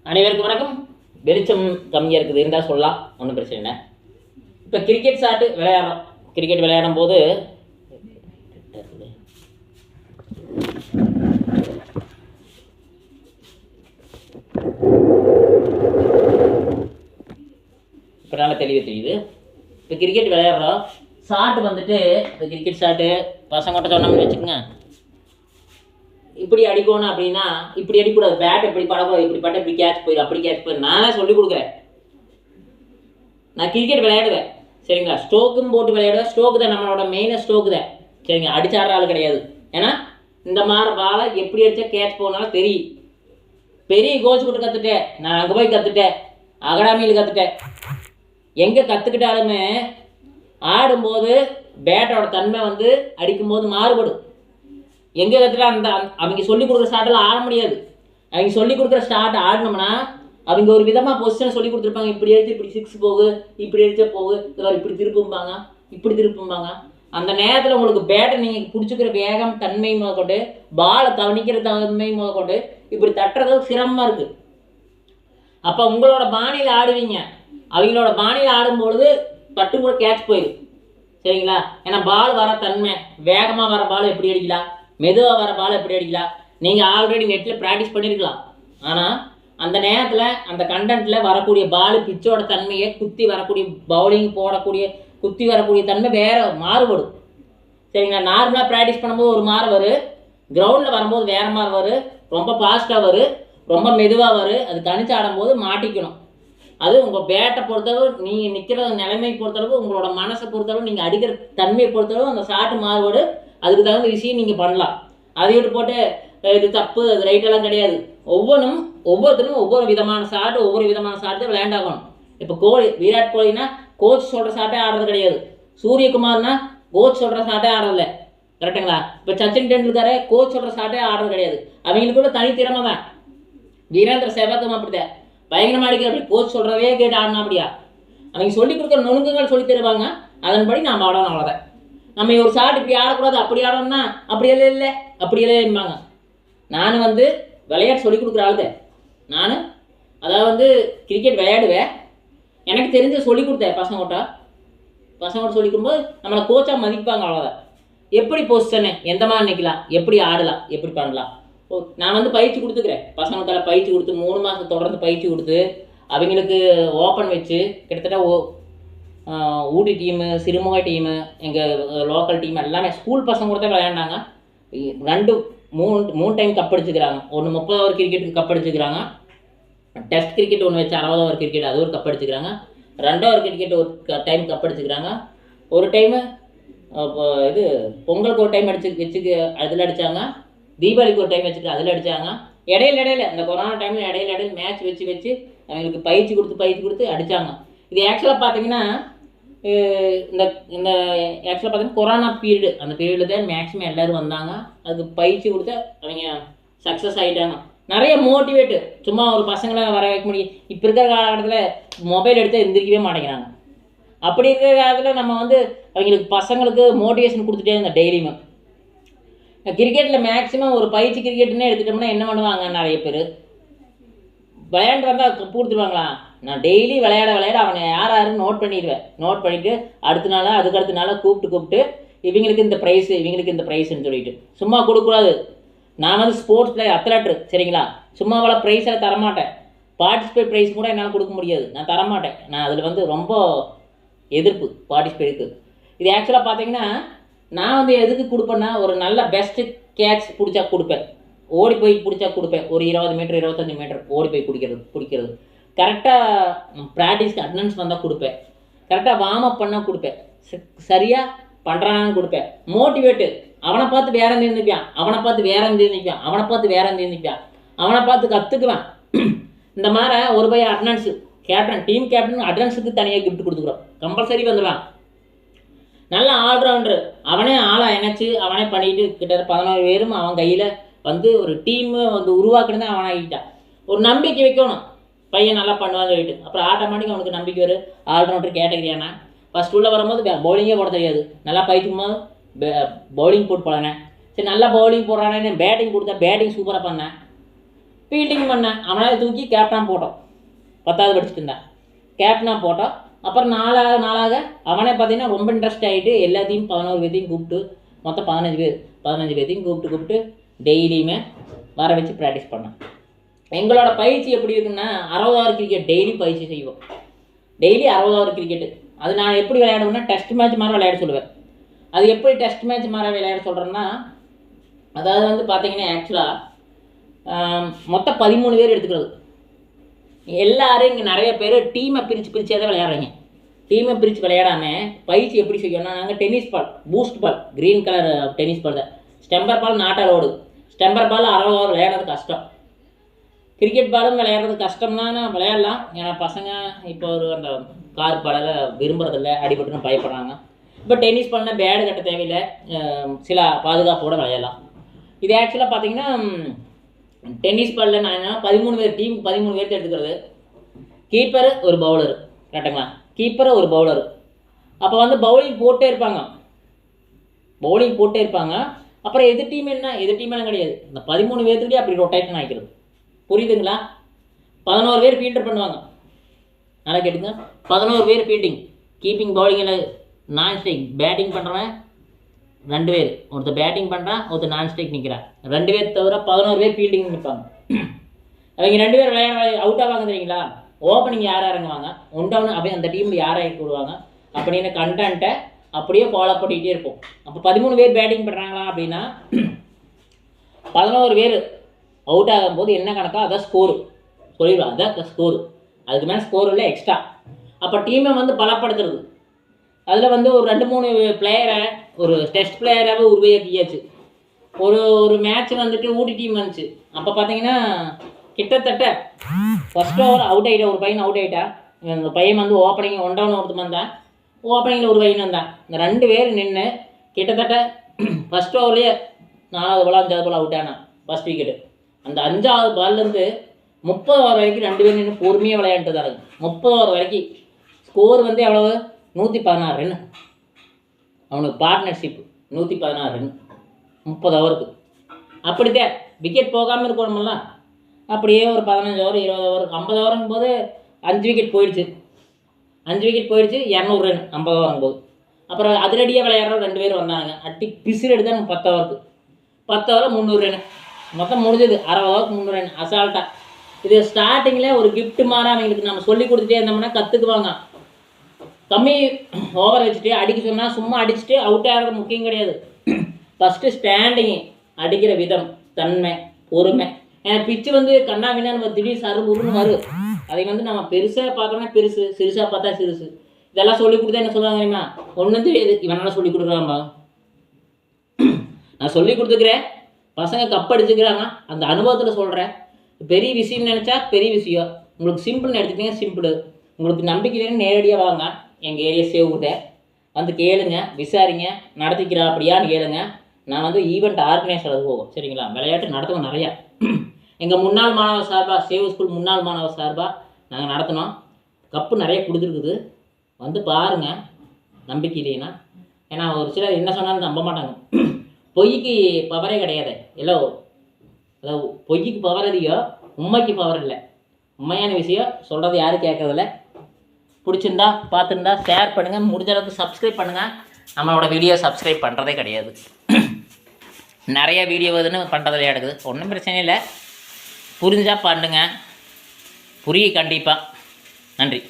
அனைவருக்கும் வணக்கம். வெளிச்சம் கம்மியாக இருக்குது இருந்தால் சொல்லலாம், ஒன்றும் பிரச்சனை இல்லை. இப்போ கிரிக்கெட் ஷாட்டு விளையாடுறோம். கிரிக்கெட் விளையாடும் போது இப்போ நல்லா தெளிவாக தெரியுது. இப்போ கிரிக்கெட் விளையாடுறோம். ஷாட்டு வந்துட்டு இப்போ கிரிக்கெட் ஷாட்டு பசங்கள்கிட்ட சொன்னோம்னு வச்சுக்கோங்க, இப்படி அடிக்கணும் அப்படின்னா இப்படி அடிக்கூடாது, பேட் இப்படி படக்கூடாது, இப்படி பட்ட இப்படி கேட்ச் போயிடும், அப்படி கேட்ச் போயிடும். நானே சொல்லிக் கொடுக்குறேன். நான் கிரிக்கெட் விளையாடுவேன் சரிங்களா, ஸ்டோக்கும் போட்டு விளையாடுவேன். ஸ்டோக்கு தான் நம்மளோட மெயினாக, ஸ்டோக்கு தான் சரிங்க. அடிச்சாடுற ஆள் கிடையாது. ஏன்னா இந்த மாதிரி பாலை எப்படி அடித்தா கேட்ச் போனாலும் தெரியும். பெரிய கோச் கூட கற்றுட்டேன், நான் அங்கே போய் கற்றுட்டேன், அகாடமியில் கற்றுட்டேன். எங்கே கற்றுக்கிட்டாலுமே ஆடும்போது பேட்டோட தன்மை வந்து அடிக்கும்போது மாறுபடும். எங்கே கற்றுட்டா அந்த அவங்க சொல்லிக் கொடுக்குற ஷாட்டெல்லாம் ஆட முடியாது. அவங்க சொல்லிக் கொடுக்குற ஷாட் ஆடினோம்னா அவங்க ஒரு விதமாக பொசிஷன் சொல்லி கொடுத்துருப்பாங்க. இப்படி அடிச்சு இப்படி சிக்ஸ் போகு, இப்படி அடிச்சா போகு, இதில் இப்படி திருப்பும்பாங்க, இப்படி திருப்பும்பாங்க. அந்த நேரத்தில் உங்களுக்கு பேட்டை நீங்கள் பிடிச்சிக்கிற வேகம் தன்மை முதற்கொண்டு, பாலை கவனிக்கிற தன்மை முதற்கொண்டு இப்படி தட்டுறது சிரமமாக இருக்குது. அப்போ உங்களோட பாணியில் ஆடுவீங்க, அவங்களோட பாணியில் ஆடும்பொழுது பட்டு கூட கேட்ச் போயிடும் சரிங்களா. ஏன்னா பால் வர தன்மை, வேகமாக வர பால் எப்படி அடிக்கலாம், மெதுவாக வர பால் எப்படி அடிக்கலாம், நீங்கள் ஆல்ரெடி நெட்டில் ப்ராக்டிஸ் பண்ணியிருக்கலாம். ஆனால் அந்த நேரத்தில் அந்த கண்டென்ட்டில் வரக்கூடிய பால் பிச்சோட தன்மையை, குத்தி வரக்கூடிய பவுலிங் போடக்கூடிய குத்தி வரக்கூடிய தன்மை வேறு மாறுபடும் சரிங்களா. நார்மலாக ப்ராக்டிஸ் பண்ணும்போது ஒரு மாதிரி வரும், கிரவுண்டில் வரும்போது வேறு மாதிரி வரும், ரொம்ப ஃபாஸ்ட்டாக வரும், ரொம்ப மெதுவாக வரும். அது கணிச்சு ஆடும்போது மாட்டிக்கணும். அது உங்கள் பேட்டை பொறுத்தளவு, நீங்கள் நிற்கிற நிலைமை பொறுத்தளவு, உங்களோட மனசை பொறுத்தளவு, நீங்கள் அடிக்கிற தன்மையை பொறுத்தளவு அந்த ஷாட்டு மாறுபாடு, அதுக்கு தகுந்த விஷயம் நீங்கள் பண்ணலாம். அதை விட்டு போட்டு இது தப்பு அது ரைட்டெல்லாம் கிடையாது. ஒவ்வொருத்தரும் ஒவ்வொரு விதமான ஷாட்டு, ஒவ்வொரு விதமான ஷாட்டு விளையாண்டாகணும். இப்போ விராட் கோலினா கோச் சொல்கிற ஷாட்டே ஆடுறது கிடையாது. சூரியகுமார்னா கோச் சொல்கிற ஷாட்டே ஆடுறதில்ல, கரெக்டுங்களா. இப்போ சச்சின் டெண்டுல்கரே கோச் சொல்கிற ஷாட்டே ஆடுறது கிடையாது. அவங்களுக்குள்ள தனித்திறமை தான். வீரேந்திர சேவாக்கும் அப்படிதான் பயங்கரமாக அடிக்கிற, அப்படி கோச் சொல்கிறதே கேட்டு ஆடினா அப்படியா. அவங்க சொல்லிக் கொடுக்குற நுணுக்கங்கள் சொல்லி தருவாங்க, அதன்படி நாம் ஆடணும், அவ்வளோதான். நம்ம ஒரு ஷாட் இப்படி ஆடக்கூடாது, அப்படி ஆடணும்னா அப்படியெல்லாம் இல்லை, அப்படியெல்லாம் இருப்பாங்க. நான் வந்து விளையாட்டு சொல்லிக் கொடுக்குற ஆளுதே. நான் அதாவது கிரிக்கெட் விளையாடுவேன், எனக்கு தெரிஞ்ச சொல்லிக் கொடுத்தேன். பசங்கள்ட்ட சொல்லிக் கொடுக்கும்போது நம்மளை கோச்சாக மதிப்பாங்க, அவ்வளோதான். எப்படி பொசிஷனு, எந்த மாதிரி நிற்கலாம், எப்படி ஆடலாம், எப்படி பண்ணலாம். நான் வந்து பயிற்சி கொடுத்துக்கிறேன். பசங்களுக்கெல்லாம் பயிற்சி கொடுத்து 3 மாதம் தொடர்ந்து பயிற்சி கொடுத்து அவங்களுக்கு ஓப்பன் வச்சு கிட்டத்தட்ட ஊட்டி டீமு, சிறுமுகை டீமு, எங்கள் லோக்கல் டீம் எல்லாமே ஸ்கூல் பசங்க கூட தான் விளையாண்டாங்க. 3 டைம் கப் அடிச்சுக்கிறாங்க. ஒன்று 30 ஓவர் கிரிக்கெட்டுக்கு கப் அடிச்சுக்கிறாங்க. டெஸ்ட் கிரிக்கெட் ஒன்று வச்சு 60 ஓவர் கிரிக்கெட் அது ஒரு கப் அடிச்சுக்கிறாங்க. 2 ஓவர் கிரிக்கெட் ஒரு டைம் கப் அடிச்சுக்கிறாங்க. ஒரு டைமு இது பொங்கலுக்கு ஒரு டைம் வச்சுக்கு அதில் அடித்தாங்க. தீபாவளிக்கு ஒரு டைம் வச்சுட்டு அதில் அடித்தாங்க. இடையில இந்த கொரோனா டைமில் இடையில மேட்ச் வச்சு அவங்களுக்கு பயிற்சி கொடுத்து அடித்தாங்க. இது ஆக்சுவலாக பார்த்தீங்கன்னா இந்த இந்த ஆக்சுவலாக பார்த்தீங்கன்னா கொரோனா பீரியடு, அந்த பீரியடில் தான் மேக்ஸிமம் எல்லோரும் வந்தாங்க. அதுக்கு பயிற்சி கொடுத்து அவங்க சக்ஸஸ் ஆகிட்டாங்க. நிறைய மோட்டிவேட்டு, சும்மா ஒரு பசங்களை வர வைக்க முடியும். இப்போ இருக்கிற காலகட்டத்தில் மொபைல் எடுத்தால் எந்திரிக்கவே மாட்டேங்கிறாங்க. அப்படி இருக்கிற காலத்தில் நம்ம வந்து அவங்களுக்கு பசங்களுக்கு மோட்டிவேஷன் கொடுத்துட்டே இருந்தோம் டெய்லியுமே. கிரிக்கெட்டில் மேக்ஸிமம் ஒரு பயிற்சி கிரிக்கெட்டுன்னே எடுத்துட்டோம்னா என்ன பண்ணுவாங்க, நிறைய பேர் விளையாண்டு வந்தால் கொடுத்துருவாங்களா. நான் டெய்லி விளையாட அவனை யாருன்னு நோட் பண்ணிடுவேன். நோட் பண்ணிவிட்டு அடுத்த நாள் அதுக்கடுத்த நாள் கூப்பிட்டு இவங்களுக்கு இந்த ப்ரைஸு, இவங்களுக்கு இந்த ப்ரைஸுன்னு சொல்லிட்டு சும்மா கொடுக்கக்கூடாது. நான் வந்து ஸ்போர்ட்ஸ் பிளேயர், அத்லெட்டு சரிங்களா. சும்மாவெல்லாம் ப்ரைஸெல்லாம் தரமாட்டேன். பார்ட்டிசிபேட் ப்ரைஸ் கூட என்னால் கொடுக்க முடியாது, நான் தரமாட்டேன். நான் அதில் வந்து ரொம்ப எதிர்ப்பு பார்ட்டிசிபேட்டுக்கு. இது ஆக்சுவலாக பார்த்தீங்கன்னா நான் வந்து எதுக்கு கொடுப்பேன்னா, ஒரு நல்ல பெஸ்ட்டு கேட்ச் பிடிச்சா கொடுப்பேன், ஓடி போய் பிடிச்சா கொடுப்பேன். ஒரு 20 மீட்டர் 25 மீட்டர் ஓடி போய் பிடிக்கிறது கரெக்டாக ப்ராக்டிஸ்க்கு அட்டனன்ஸ் வந்தால் கொடுப்பேன். கரெக்டாக வார்ம் அப் பண்ணால் கொடுப்பேன். சரியாக பண்ணுறானான்னு கொடுப்பேன். மோட்டிவேட்டு, அவனை பார்த்து வேற நிற்பான், அவனை பார்த்து கற்றுக்குவேன். இந்த மாதிரி ஒரு பை அட்டனன்ஸு கேப்டன், டீம் கேப்டன் அட்டனன்ஸுக்கு தனியாக கிஃப்ட் கொடுத்துக்குறோம், கம்பல்சரி வந்துடுவான். நல்ல ஆல்ரவுண்டரு, அவனே ஆளாக இணைச்சி அவனே பண்ணிட்டு கிட்ட 11 பேரும் அவன் கையில் வந்து ஒரு டீமு வந்து உருவாக்குனது அவன் ஆகிட்டான். ஒரு நம்பிக்கை வைக்கணும், பையன் நல்லா பண்ணுவான்னு சொல்லிட்டு. அப்புறம் ஆட்டோமேட்டிக் அவனுக்கு நம்பிக்கை வரும். ஆல்ரவுண்டர் கேட்டகிரியானா ஃபஸ்ட் உள்ளே வரும்போது பவுலிங்கே போட தெரியாது, நல்லா பயிற்சிக்கும் போது பவுலிங் போட்டு போடனேன். சரி நல்லா பவுலிங் போடுறானே, பேட்டிங் கொடுத்தா பேட்டிங் சூப்பராக பண்ணேன். ஃபீல்டிங் பண்ணேன். அவனால் தூக்கி கேப்டனாக போட்டோம். 10வது படிச்சுட்டு இருந்தேன். கேப்டனாக போட்டோம். அப்புறம் நாளாக அவனே பார்த்தீங்கன்னா ரொம்ப இன்ட்ரெஸ்ட் ஆகிட்டு எல்லாத்தையும் 11 பேர்த்தையும் கூப்பிட்டு மொத்தம் 15 பேர்த்தையும் கூப்பிட்டு டெய்லியுமே வர வச்சு ப்ராக்டிஸ் பண்ணேன். எங்களோட பயிற்சி எப்படி இருக்குன்னா 60 ஓவர் கிரிக்கெட் டெய்லி பயிற்சி செய்வோம். Daily 60 over cricket. அது நான் எப்படி விளையாடுவேன்னா டெஸ்ட் மேட்ச் மாதிரி விளையாட சொல்லுவேன். அது எப்படி டெஸ்ட் மேட்ச் மாதிரி விளையாட சொல்கிறேன்னா, அதாவது வந்து பார்த்தீங்கன்னா ஆக்சுவலாக மொத்தம் 13 பேர் எடுத்துக்கிறது. எல்லோரும் இங்கே நிறைய பேர் டீமை பிரித்து தான் விளையாடுறீங்க. டீமை பிரித்து விளையாடாமல் பயிற்சி எப்படி செய்யணும்னா, நாங்கள் டென்னிஸ் பால், பூஸ்ட் பால், க்ரீன் கலர் டென்னிஸ் பால் தான். ஸ்டெம்பர் பால் நாட்டால் ஓடு. ஸ்டெம்பர் பால் 60 ஓவர் விளையாடுறது கஷ்டம். கிரிக்கெட் பாலும் விளையாடுறது கஷ்டம்னா விளையாடலாம். ஏன்னா பசங்க இப்போ அந்த கார் பாலில் விரும்புறதில்ல, அடிபட்டுன்னு பயப்படுறாங்க. இப்போ டென்னிஸ் பால்னால் பேடு கட்ட தேவையில்லை, சில பாதுகாப்போடு விளையாடலாம். இது ஆக்சுவலாக பார்த்தீங்கன்னா டென்னிஸ் பாலில் நான் என்ன 13 பேர் டீமுக்கு 13 பேர்த்து எடுத்துக்கிறது. கீப்பரு ஒரு பவுலரு, கரெக்டுங்களா? கீப்பரு ஒரு பவுலரு. அப்போ வந்து பவுலிங் போட்டே இருப்பாங்க. அப்புறம் எதிர் டீம் என்ன கிடையாது. இந்த 13 பேர்த்துக்கிட்டே அப்படி ரொட்டேஷன் ஆகிக்கிறது. புரியுதுங்களா? 11 பேர் ஃபீல்டர் பண்ணுவாங்க. நல்லா கேட்டுங்க. 11 பேர் ஃபீல்டிங், கீப்பிங், பவுலிங்கில் நான் ஸ்ட்ரைக். பேட்டிங் பண்ணுறவன் 2 பேர், ஒருத்தர் பேட்டிங் பண்ணுறான், ஒருத்தர் நான் ஸ்ட்ரைக் நிற்கிறான். 2 பேர் தவிர 11 பேர் ஃபீல்டிங் நிற்பாங்க. அவங்க 2 பேர் அவுட் ஆவாங்க தெரியுங்களா? ஓப்பனிங் யார் இறங்குவாங்க, 1 டவுன் அப்படியே அந்த டீமில் யாரை இறக்கி விடுவாங்க அப்படின்னு கண்டென்ட்டை அப்படியே ஃபாலோ பண்ணிகிட்டே இருப்போம். அப்போ 13 பேர் பேட்டிங் பண்ணுறாங்களா அப்படின்னா 11 பேர் அவுட் ஆகும்போது என்ன கணக்கோ அதான் ஸ்கோரு சொல்லிடுவோம். அதான் ஸ்கோரு. அதுக்கு மேலே ஸ்கோர் இல்லை, எக்ஸ்ட்ரா. அப்போ டீமை வந்து பலப்படுத்துறது. அதில் வந்து ஒரு 2-3 பிளேயரை ஒரு டெஸ்ட் பிளேயராகவே உருவாக்கியாச்சு. ஒரு மேட்ச் வந்துட்டு ஊட்டி டீம் வந்துச்சு. அப்போ பார்த்தீங்கன்னா கிட்டத்தட்ட ஃபஸ்ட் ஓவர் அவுட் ஆகிட்டா, ஒரு பையன் அவுட் ஆகிட்டா. இந்த பையன் வந்து ஓப்பனிங் 1 டவுன் ஒருத்தர் வந்தான், ஓப்பனிங்கில் ஒரு பையன் வந்தான். இந்த 2 பேர் நின்று கிட்டத்தட்ட ஃபஸ்ட் ஓவர்லேயே 4வது பால் 5வது பால் அவுட் ஆனான், ஃபஸ்ட் விக்கெட்டு. அந்த 5வது பால்லேருந்து 30 ஓவர் வரைக்கும் 2 பேர் நின்று பொறுமையாக விளையாண்டுட்டு தான். 30 ஓவர் வரைக்கும் ஸ்கோர் வந்து எவ்வளவு? 116 ரன். அவனுக்கு பார்ட்னர்ஷிப் 116 ரன் 30 ஓவருக்கு. அப்படித்தான் விக்கெட் போகாமல் இருக்கணுமில்ல. அப்படியே ஒரு 15 ஓவர் 20 ஓவர் 50 ஓவருங்கும் போது 5 விக்கெட் போயிடுச்சு. 200 ரன் 50 ஓவருங்கும் போது. அப்புறம் அதிரடியாக விளையாடுற 2 பேர் வந்தாங்க. அட்டி பிசிறு எடுத்தாங்க 10 ஓவருக்கு. 10 ஓவர் 300 ரன் மொத்தம் முடிஞ்சது. 60 ஓவருக்கு 300 ரன் அசால்ட்டாக. இது ஸ்டார்டிங்கில் ஒரு கிஃப்ட் மாதிரி அவங்களுக்கு நம்ம சொல்லி கொடுத்துட்டே இருந்தோம்னா கற்றுக்குவாங்க. கம்மி ஓவர் வச்சுட்டு அடிக்க சொன்னால் சும்மா அடிச்சுட்டு அவுட் ஆகிறது முக்கியம் கிடையாது. ஃபஸ்ட்டு ஸ்டாண்டிங்கு, அடிக்கிற விதம், தன்மை, பொறுமை. ஏன்னா பிச்சு வந்து கண்ணா வினான்னு திடீர் சருபுருன்னு வரும். அதை வந்து நம்ம பெருசாக பார்த்தோம்னா பெருசு, சிறுசாக பார்த்தா சிறுசு. இதெல்லாம் சொல்லி கொடுத்தா என்ன சொல்லுவாங்க தெரியுமா? ஒன்றும் தெரியாது, இவனெல்லாம் சொல்லி கொடுக்குறாம்பா. நான் சொல்லி கொடுத்துக்கிறேன், பசங்க கப் அடிச்சுக்கிறாங்க, அந்த அனுபவத்தில் சொல்கிறேன். பெரிய விஷயம்னு நினச்சா பெரிய விஷயம். உங்களுக்கு சிம்பிள்னு எடுத்துக்கிட்டீங்க, சிம்பிள். உங்களுக்கு நம்பிக்கையிலேருந்து நேரடியாக வாங்க. எங்கள் ஏரியா சேவுகிட்ட வந்து கேளுங்க, விசாரிங்க, நடத்திக்கிறா அப்படியான்னு கேளுங்க. நான் வந்து ஈவெண்ட் ஆர்கனைசர் அது போகும், சரிங்களா? விளையாட்டு நடத்துவோம் நிறையா. எங்கள் முன்னாள் மாணவர் சார்பாக, சேவ் ஸ்கூல் முன்னாள் மாணவர் சார்பாக நாங்கள் நடத்தினோம். கப்பு நிறைய கொடுத்துருக்குது. வந்து பாருங்கள், நம்பிக்கை இல்லைன்னா. ஏன்னா ஒரு சிலர் என்ன சொன்னாலும் நம்ப மாட்டாங்க. பொய்க்கு பவரே கிடையாது. எல்லாம் அதாவது பொய்க்கு பவர் அதிகம், உண்மைக்கு பவர் இல்லை. உண்மையான விஷயம் சொல்கிறது யாரும் கேட்குறதில்ல. பிடிச்சிருந்தா பார்த்துருந்தா ஷேர் பண்ணுங்கள், முடிஞ்ச அளவுக்கு சப்ஸ்கிரைப் பண்ணுங்கள். நம்மளோட வீடியோ சப்ஸ்கிரைப் பண்ணுறதே கிடையாது. நிறைய வீடியோ வருதுன்னு பண்ணுறதுல எடுக்குது. ஒன்றும் பிரச்சனை இல்லை, புரிஞ்சால் பண்ணுங்க. புரியும் கண்டிப்பாக. நன்றி.